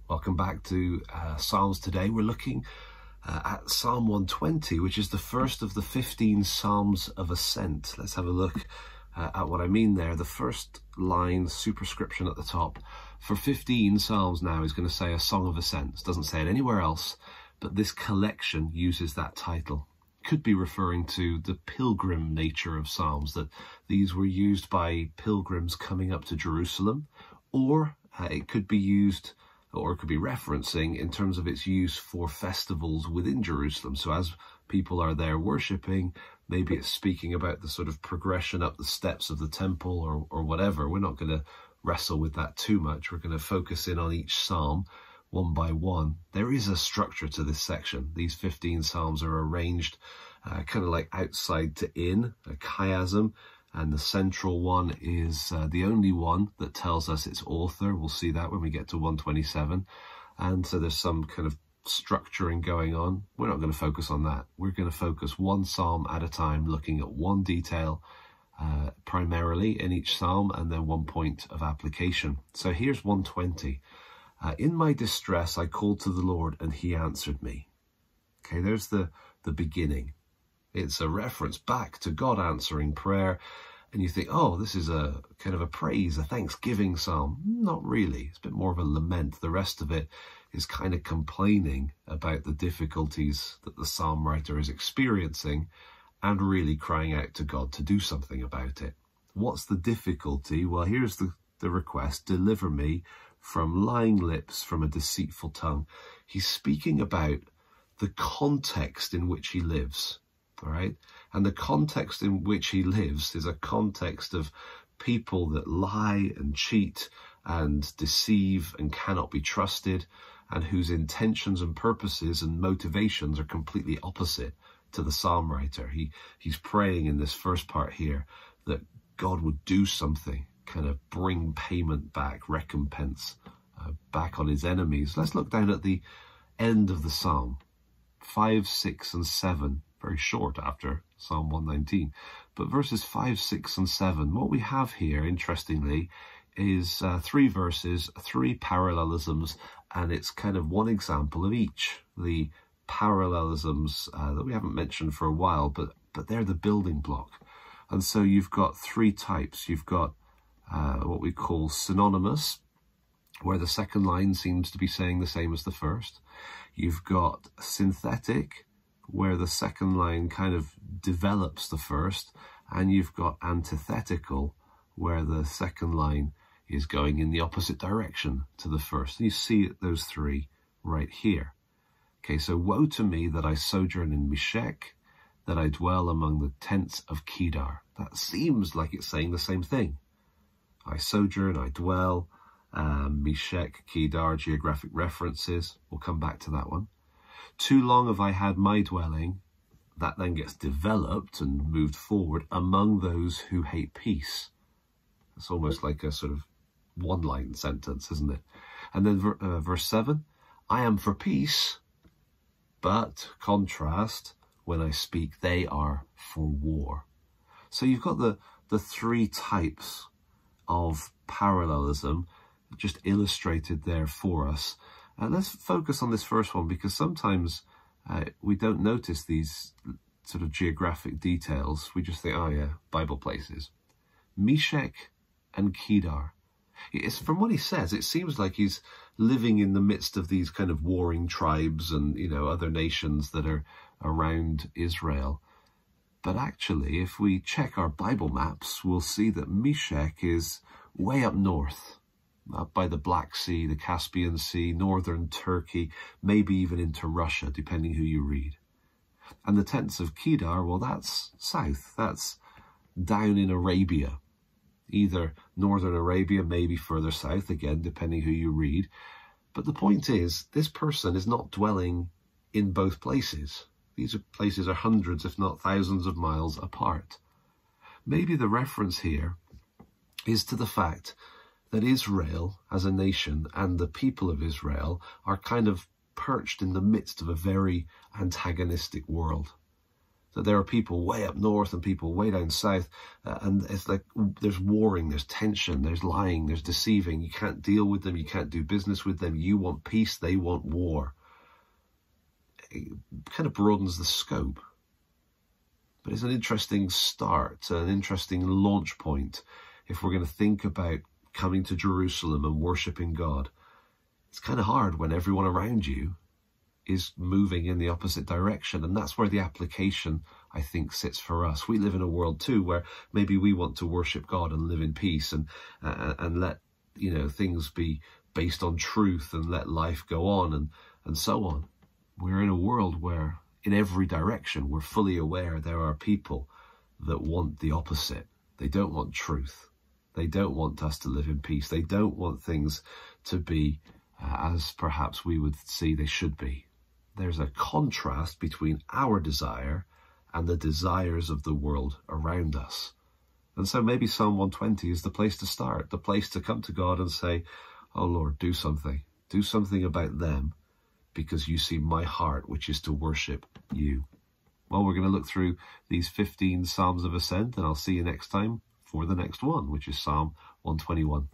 Welcome back to Psalms today. We're looking at Psalm 120, which is the first of the 15 Psalms of Ascent. Let's have a look at what I mean there. The first line, superscription at the top, for 15 Psalms now is going to say a Song of Ascent. It doesn't say it anywhere else, but this collection uses that title. Could be referring to the pilgrim nature of Psalms, that these were used by pilgrims coming up to Jerusalem, or it could be used, or it could be referencing in terms of its use for festivals within Jerusalem. So as people are there worshipping, maybe it's speaking about the sort of progression up the steps of the temple or whatever. We're not going to wrestle with that too much. We're going to focus in on each psalm one by one. There is a structure to this section. These 15 psalms are arranged kind of like outside to in, a chiasm. And the central one is the only one that tells us its author. We'll see that when we get to 127. And so there's some kind of structuring going on. We're not going to focus on that. We're going to focus one psalm at a time, looking at one detail primarily in each psalm, and then one point of application. So here's 120. In my distress, I called to the Lord, and he answered me. Okay, there's the beginning. It's a reference back to God answering prayer. And you think, oh, this is a kind of a praise, a thanksgiving psalm. Not really. It's a bit more of a lament. The rest of it is kind of complaining about the difficulties that the psalm writer is experiencing and really crying out to God to do something about it. What's the difficulty? Well, here's the request: deliver me from lying lips, from a deceitful tongue. He's speaking about the context in which he lives. All right. And the context in which he lives is a context of people that lie and cheat and deceive and cannot be trusted, and whose intentions and purposes and motivations are completely opposite to the psalm writer. He's praying in this first part here that God would do something, kind of bring payment back, recompense back on his enemies. Let's look down at the end of the psalm, 5, 6, and 7. Very short after Psalm 119. But verses 5, 6, and 7, what we have here, interestingly, is 3 verses, 3 parallelisms, and it's kind of one example of each. The parallelisms that we haven't mentioned for a while, but they're the building block. And so you've got 3 types. You've got what we call synonymous, where the second line seems to be saying the same as the first. You've got synthetic, where the second line kind of develops the first, and you've got antithetical, where the second line is going in the opposite direction to the first. And you see those 3 right here. Okay, so woe to me that I sojourn in Meshech, that I dwell among the tents of Kedar. That seems like it's saying the same thing. I sojourn, I dwell, Meshech, Kedar, geographic references. We'll come back to that one. Too long have I had my dwelling. That then gets developed and moved forward among those who hate peace. It's almost like a sort of one-line sentence, isn't it? And then verse 7, I am for peace, but, contrast, when I speak, they are for war. So you've got the 3 types of parallelism just illustrated there for us. Let's focus on this first one, because sometimes we don't notice these sort of geographic details. We just think, oh yeah, Bible places. Meshech and Kedar. It's, from what he says, it seems like he's living in the midst of these kind of warring tribes and, you know, other nations that are around Israel. But actually, if we check our Bible maps, we'll see that Meshech is way up north, up by the Black Sea, the Caspian Sea, northern Turkey, maybe even into Russia, depending who you read. And the tents of Kedar, well, that's south. That's down in Arabia, either northern Arabia, maybe further south, again, depending who you read. But the point is, this person is not dwelling in both places. These places are hundreds, if not thousands of miles apart. Maybe the reference here is to the fact that Israel as a nation and the people of Israel are kind of perched in the midst of a very antagonistic world. that there are people way up north and people way down south, and it's like there's warring, there's tension, there's lying, there's deceiving. You can't deal with them, you can't do business with them. You want peace, they want war. It kind of broadens the scope. But it's an interesting start, an interesting launch point if we're going to think about coming to Jerusalem and worshipping God. It's kind of hard when everyone around you is moving in the opposite direction. And that's where the application, I think, sits for us. We live in a world too where maybe we want to worship God and live in peace and let, things be based on truth and let life go on and so on. We're in a world where in every direction we're fully aware there are people that want the opposite. They don't want truth. They don't want us to live in peace. They don't want things to be as perhaps we would see they should be. There's a contrast between our desire and the desires of the world around us. And so maybe Psalm 120 is the place to start, the place to come to God and say, oh Lord, do something about them, because you see my heart, which is to worship you. Well, we're going to look through these 15 Psalms of Ascent, and I'll see you next time for the next one, which is Psalm 121.